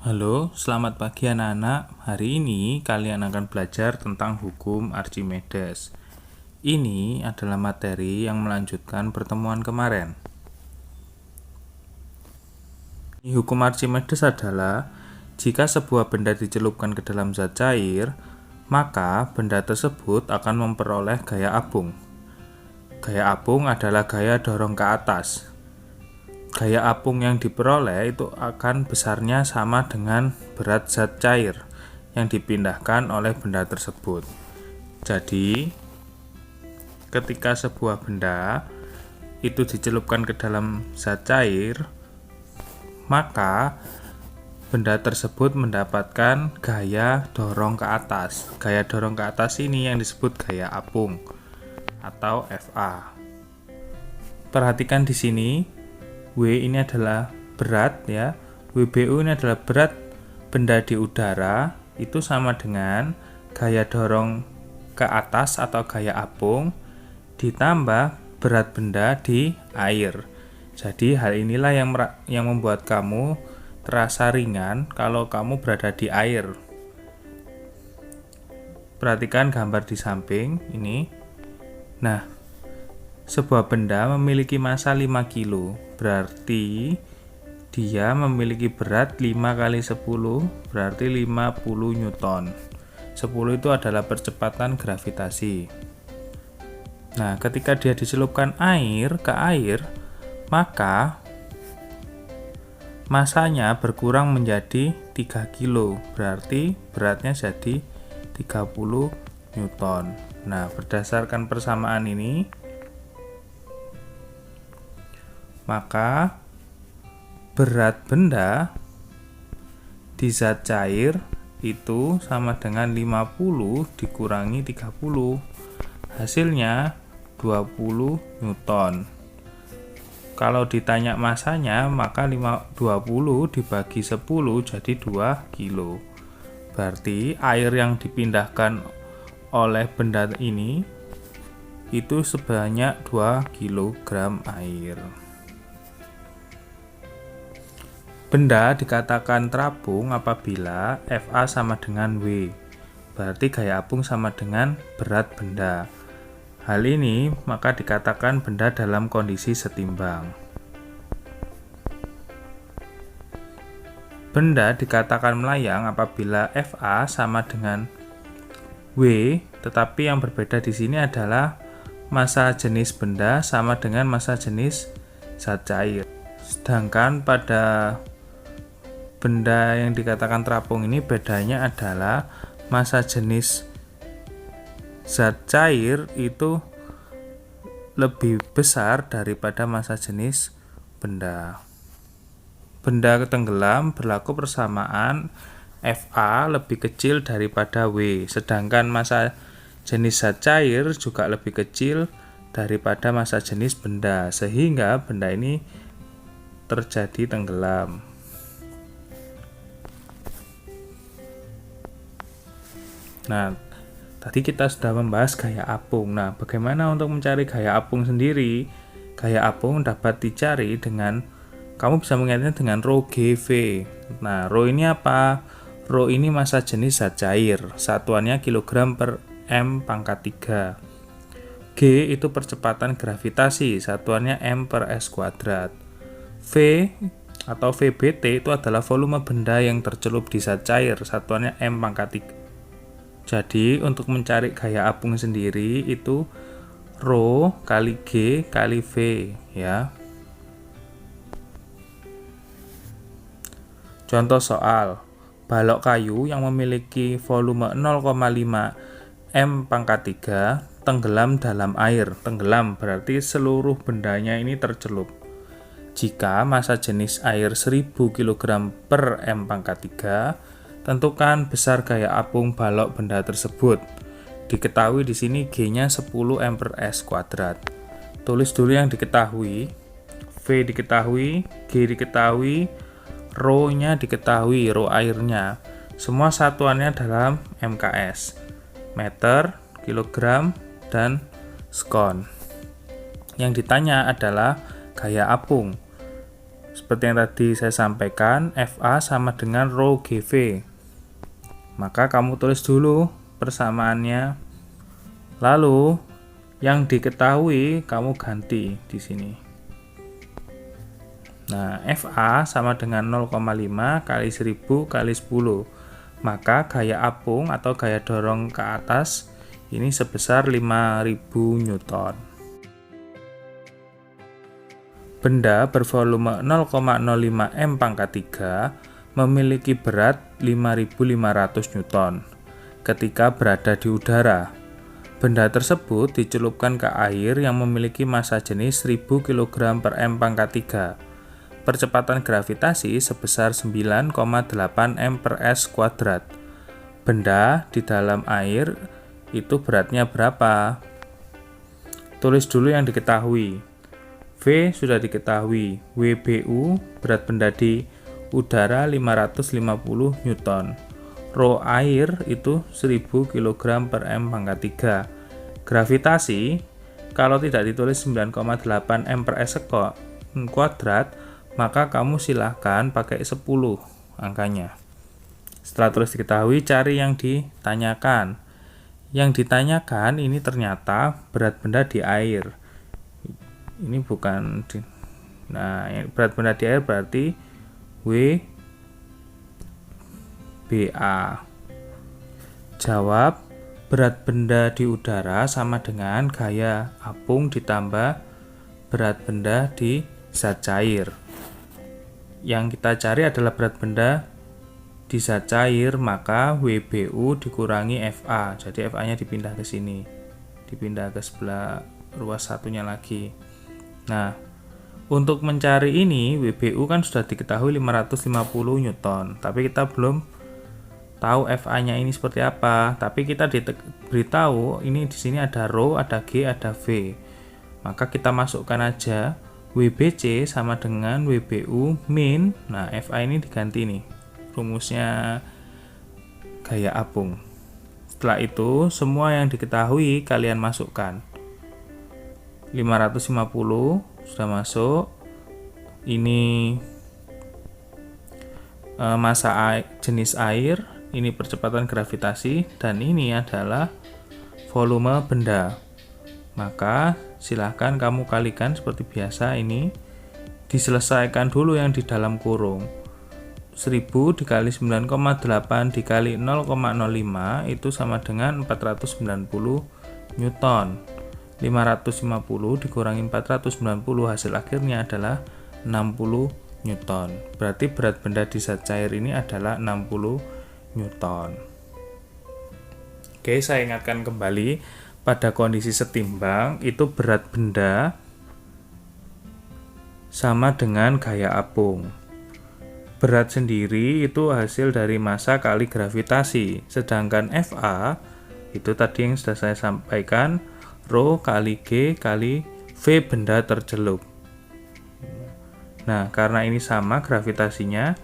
Halo, selamat pagi anak-anak. Hari ini kalian akan belajar tentang hukum Archimedes. Ini adalah materi yang melanjutkan pertemuan kemarin. Hukum Archimedes adalah jika sebuah benda dicelupkan ke dalam zat cair, maka benda tersebut akan memperoleh gaya apung. Gaya apung adalah gaya dorong ke atas. Gaya apung yang diperoleh itu akan besarnya sama dengan berat zat cair yang dipindahkan oleh benda tersebut. Jadi, ketika sebuah benda itu dicelupkan ke dalam zat cair, maka benda tersebut mendapatkan gaya dorong ke atas. Gaya dorong ke atas ini yang disebut gaya apung atau FA. Perhatikan di sini. W ini adalah berat ya, WBU ini adalah berat benda di udara, itu sama dengan gaya dorong ke atas atau gaya apung ditambah berat benda di air. Jadi hal inilah yang membuat kamu terasa ringan kalau kamu berada di air. Perhatikan gambar di samping ini. Nah, sebuah benda memiliki massa 5 kilo, berarti dia memiliki berat 5 kali 10, berarti 50 Newton. 10 itu adalah percepatan gravitasi. Nah, ketika dia dicelupkan air ke air, maka massanya berkurang menjadi 3 kilo, berarti beratnya jadi 30 Newton. Nah, berdasarkan persamaan ini, maka berat benda di zat cair itu sama dengan 50 dikurangi 30. Hasilnya 20 Newton. Kalau ditanya masanya, maka 20 dibagi 10 jadi 2 kilo. Berarti air yang dipindahkan oleh benda ini itu sebanyak 2 kg air. Benda dikatakan terapung apabila FA sama dengan W, berarti gaya apung sama dengan berat benda. Hal ini maka dikatakan benda dalam kondisi setimbang. Benda dikatakan melayang apabila FA sama dengan W, tetapi yang berbeda di sini adalah massa jenis benda sama dengan massa jenis zat cair. Sedangkan pada benda yang dikatakan terapung ini bedanya adalah massa jenis zat cair itu lebih besar daripada massa jenis benda. Benda tenggelam berlaku persamaan FA lebih kecil daripada W, sedangkan massa jenis zat cair juga lebih kecil daripada massa jenis benda, sehingga benda ini terjadi tenggelam. Nah, tadi kita sudah membahas gaya apung. Nah, bagaimana untuk mencari gaya apung sendiri? Gaya apung dapat dicari dengan, kamu bisa mengingatnya dengan rho GV. Nah, rho ini apa? Rho ini massa jenis zat cair, satuannya kilogram per M pangkat 3. G itu percepatan gravitasi, satuannya M per S kuadrat. V atau VBT itu adalah volume benda yang tercelup di zat cair, satuannya M pangkat 3. Jadi untuk mencari gaya apung sendiri itu rho kali G kali V ya. Contoh soal, balok kayu yang memiliki volume 0,5 M pangkat 3 tenggelam dalam air. Tenggelam berarti seluruh bendanya ini tercelup. Jika massa jenis air 1000 kg per M pangkat 3, tentukan besar gaya apung balok benda tersebut. Diketahui di sini G-nya 10 M per S kuadrat. Tulis dulu yang diketahui. V diketahui, G diketahui, rho-nya diketahui, rho airnya. Semua satuannya dalam MKS. Meter, kilogram, dan skon. Yang ditanya adalah gaya apung. Seperti yang tadi saya sampaikan, FA sama dengan rho GV. Maka kamu tulis dulu persamaannya. Lalu yang diketahui kamu ganti di sini. Nah, FA sama dengan 0,5 kali 1000 kali 10. Maka gaya apung atau gaya dorong ke atas ini sebesar 5000 Newton. Benda bervolume 0,05 M pangkat 3 memiliki berat 5500 Newton ketika berada di udara. Benda tersebut dicelupkan ke air yang memiliki massa jenis 1000 kg per M pangkat 3. Percepatan gravitasi sebesar 9,8 M per S kuadrat. Benda di dalam air itu beratnya berapa? Tulis dulu yang diketahui. V sudah diketahui, WBU berat benda di udara 550 Newton. Rho air itu 1000 kg per M pangkat 3. Gravitasi, kalau tidak ditulis 9,8 M per S kuadrat, maka kamu silahkan pakai 10 angkanya. Setelah tulis diketahui, cari yang ditanyakan. Yang ditanyakan ini ternyata berat benda di air. Ini bukan berat benda di air berarti WBA. Jawab, berat benda di udara sama dengan gaya apung ditambah berat benda di zat cair. Yang kita cari adalah berat benda di zat cair, maka WBU dikurangi FA. Jadi FA-nya dipindah ke sini. Dipindah ke sebelah ruas satunya lagi. Nah, untuk mencari ini, WBU kan sudah diketahui 550 Newton, tapi kita belum tahu FA-nya ini seperti apa. Tapi kita diberitahu ini di sini ada rho, ada G, ada V. Maka kita masukkan aja WBC sama dengan WBU min. Nah, FA ini diganti nih. Rumusnya gaya apung. Setelah itu, semua yang diketahui kalian masukkan. 550 sudah masuk. Ini massa jenis air, ini percepatan gravitasi, dan ini adalah volume benda. Maka silahkan kamu kalikan seperti biasa. Ini diselesaikan dulu yang di dalam kurung. 1000 dikali 9,8 dikali 0,05 itu sama dengan 490 Newton. 550 dikurangi 490, hasil akhirnya adalah 60 Newton. Berarti berat benda di zat cair ini adalah 60 Newton. Oke, saya ingatkan kembali, pada kondisi setimbang itu berat benda sama dengan gaya apung. Berat sendiri itu hasil dari massa kali gravitasi, sedangkan FA itu tadi yang sudah saya sampaikan, rho kali G kali V benda tercelup. Nah, karena ini sama gravitasinya,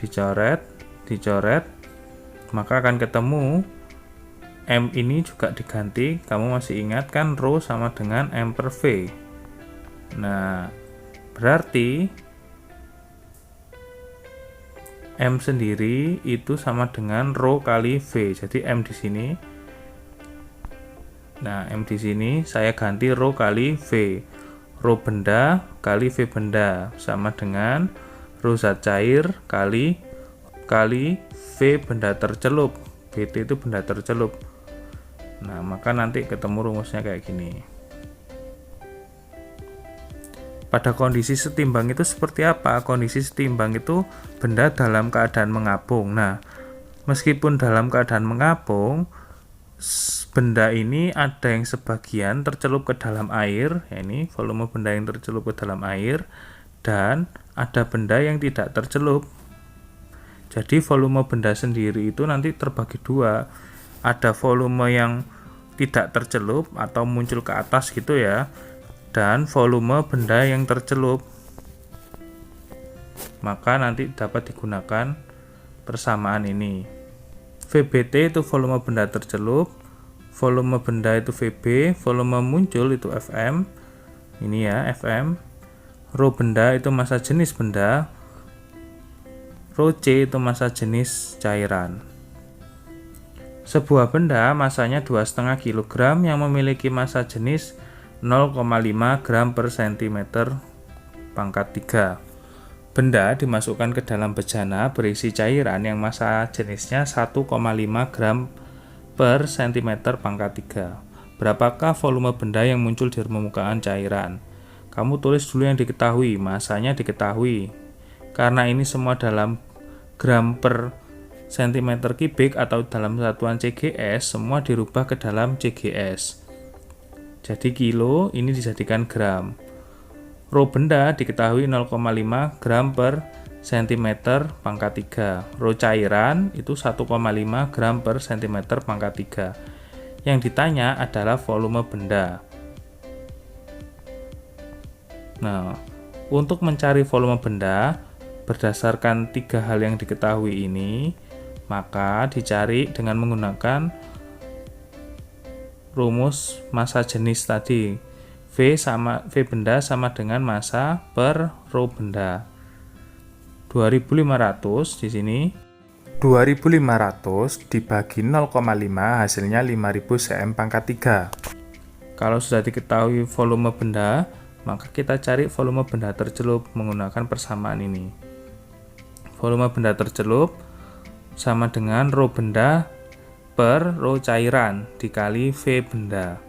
dicoret, maka akan ketemu M ini juga diganti. Kamu masih ingat kan rho sama dengan M per V. Nah, berarti M sendiri itu sama dengan rho kali V. Jadi M di sini. Nah, M di sini saya ganti rho kali V. Rho benda kali V benda sama dengan rho zat cair kali V benda tercelup. BT itu benda tercelup. Nah, maka nanti ketemu rumusnya kayak gini. Pada kondisi setimbang itu seperti apa? Kondisi setimbang itu benda dalam keadaan mengapung. Nah, meskipun dalam keadaan mengapung, benda ini ada yang sebagian tercelup ke dalam air, ya ini volume benda yang tercelup ke dalam air, dan ada benda yang tidak tercelup. Jadi volume benda sendiri itu nanti terbagi dua. Ada volume yang tidak tercelup atau muncul ke atas gitu ya, dan volume benda yang tercelup. Maka nanti dapat digunakan persamaan ini. VBT itu volume benda tercelup, volume benda itu VB, volume muncul itu FM. Ini ya, FM. Rho benda itu massa jenis benda, Rho C itu massa jenis cairan. Sebuah benda masanya 2,5 kg yang memiliki massa jenis 0,5 gram per cm pangkat 3. Benda dimasukkan ke dalam bejana berisi cairan yang massa jenisnya 1,5 gram per cm pangkat 3. Berapakah volume benda yang muncul di permukaan cairan? Kamu tulis dulu yang diketahui, massanya diketahui. Karena ini semua dalam gram per cm kubik atau dalam satuan CGS, semua dirubah ke dalam CGS. Jadi kilo ini dijadikan gram. Rho benda diketahui 0,5 gram per cm pangkat 3. Rho cairan itu 1,5 gram per cm pangkat 3. Yang ditanya adalah volume benda. Nah, untuk mencari volume benda berdasarkan 3 hal yang diketahui ini, maka dicari dengan menggunakan rumus massa jenis tadi. V benda sama dengan massa per Rho benda. 2500 di sini. 2500 dibagi 0,5 hasilnya 5000 cm pangkat 3. Kalau sudah diketahui volume benda, maka kita cari volume benda tercelup menggunakan persamaan ini. Volume benda tercelup sama dengan Rho benda per Rho cairan dikali V benda.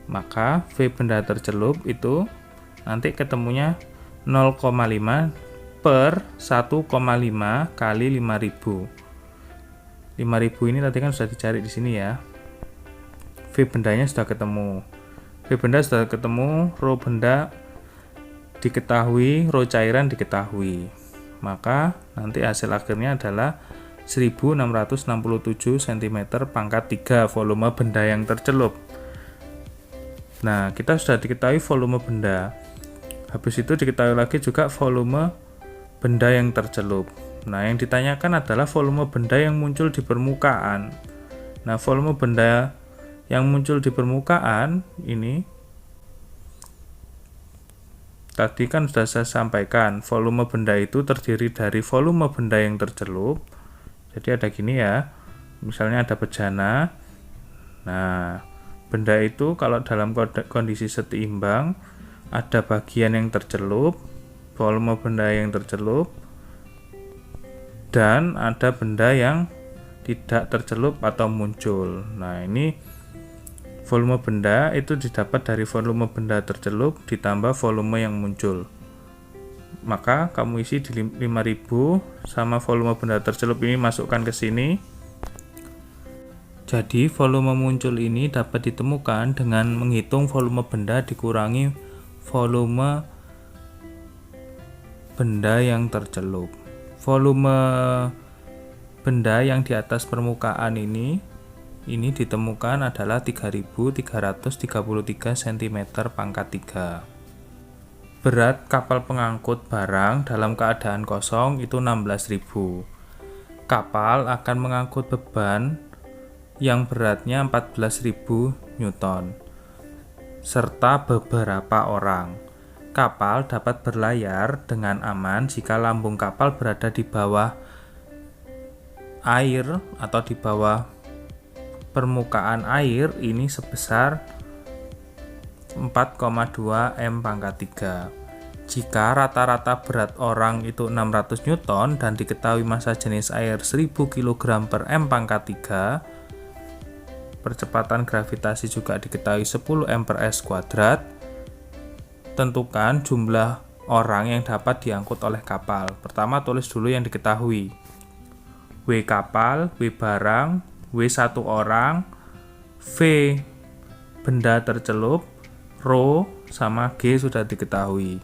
Maka V benda tercelup itu nanti ketemunya 0,5 per 1,5 kali 5000. 5000 ini tadi kan sudah dicari di sini ya. V bendanya sudah ketemu. V benda sudah ketemu, Rho benda diketahui, Rho cairan diketahui. Maka nanti hasil akhirnya adalah 1667 cm pangkat 3 volume benda yang tercelup. Nah, kita sudah diketahui volume benda. Habis itu diketahui lagi juga volume benda yang tercelup. Nah, yang ditanyakan adalah volume benda yang muncul di permukaan. Nah, volume benda yang muncul di permukaan ini tadi kan sudah saya sampaikan, volume benda itu terdiri dari volume benda yang tercelup. Jadi ada gini ya, misalnya ada bejana. Nah, benda itu kalau dalam kondisi seimbang, ada bagian yang tercelup, volume benda yang tercelup, dan ada benda yang tidak tercelup atau muncul. Nah, ini volume benda itu didapat dari volume benda tercelup ditambah volume yang muncul. Maka kamu isi di 5000 sama volume benda tercelup ini masukkan ke sini. Jadi volume muncul ini dapat ditemukan dengan menghitung volume benda dikurangi volume benda yang tercelup. Volume benda yang di atas permukaan ini ditemukan adalah 3333 cm pangkat 3. Berat kapal pengangkut barang dalam keadaan kosong itu 16.000. Kapal akan mengangkut beban yang beratnya 14.000 Newton serta beberapa orang. Kapal dapat berlayar dengan aman jika lambung kapal berada di bawah air atau di bawah permukaan air ini sebesar 4,2 M pangkat 3. Jika rata-rata berat orang itu 600 Newton dan diketahui massa jenis air 1000 kg per M pangkat 3, percepatan gravitasi juga diketahui 10 M per S kuadrat. Tentukan jumlah orang yang dapat diangkut oleh kapal. Pertama tulis dulu yang diketahui. W kapal, W barang, W satu orang, V benda tercelup, Rho sama G sudah diketahui.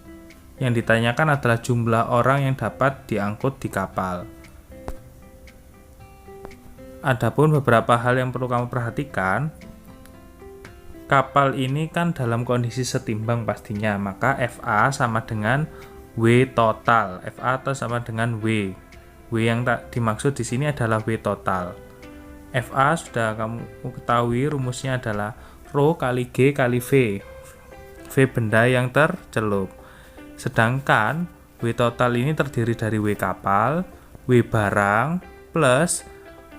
Yang ditanyakan adalah jumlah orang yang dapat diangkut di kapal. Adapun beberapa hal yang perlu kamu perhatikan, kapal ini kan dalam kondisi setimbang pastinya, maka FA sama dengan W total. FA atau sama dengan W. W yang tak dimaksud di sini adalah W total. FA sudah kamu ketahui rumusnya adalah Rho kali G kali V. V benda yang tercelup. Sedangkan W total ini terdiri dari W kapal, W barang, plus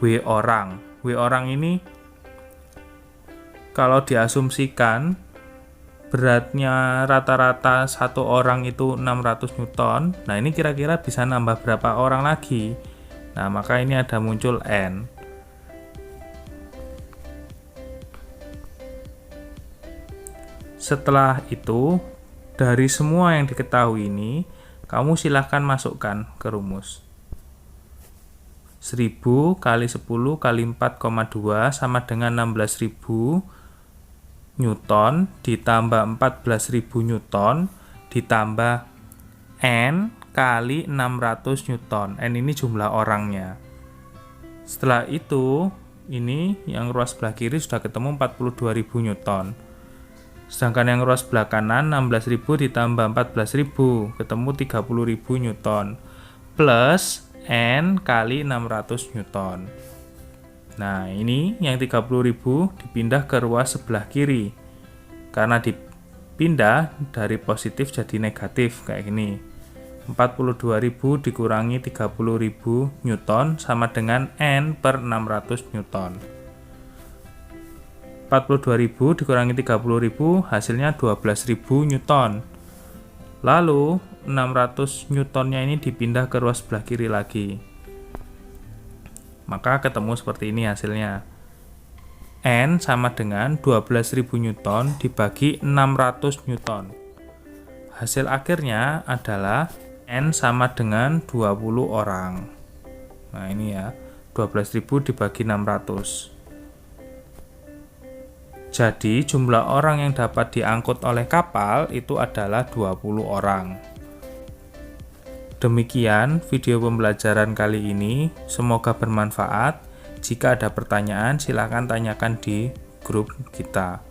W orang. W orang ini kalau diasumsikan beratnya rata-rata satu orang itu 600 Newton. Nah, ini kira-kira bisa nambah berapa orang lagi? Nah, maka ini ada muncul N. Setelah itu, dari semua yang diketahui ini, kamu silahkan masukkan ke rumus. 1000 kali 10 kali 4,2 sama dengan 16.000 Newton ditambah 14.000 Newton ditambah N kali 600 Newton. N ini jumlah orangnya. Setelah itu, ini yang ruas sebelah kiri sudah ketemu 42.000 Newton. Sedangkan yang ruas sebelah kanan 16.000 ditambah 14.000 ketemu 30.000 Newton plus N kali 600 Newton. Nah, ini yang 30.000 dipindah ke ruas sebelah kiri. Karena dipindah dari positif jadi negatif kayak gini. 42.000 dikurangi 30.000 Newton sama dengan N per 600 Newton. 42.000 dikurangi 30.000 hasilnya 12.000 Newton. Lalu 600 Newtonnya ini dipindah ke ruas sebelah kiri lagi. Maka ketemu seperti ini hasilnya. N sama dengan 12.000 Newton dibagi 600 Newton. Hasil akhirnya adalah N sama dengan 20 orang. Nah, ini ya, 12.000 dibagi 600. Jadi, jumlah orang yang dapat diangkut oleh kapal itu adalah 20 orang. Demikian video pembelajaran kali ini. Semoga bermanfaat. Jika ada pertanyaan, silakan tanyakan di grup kita.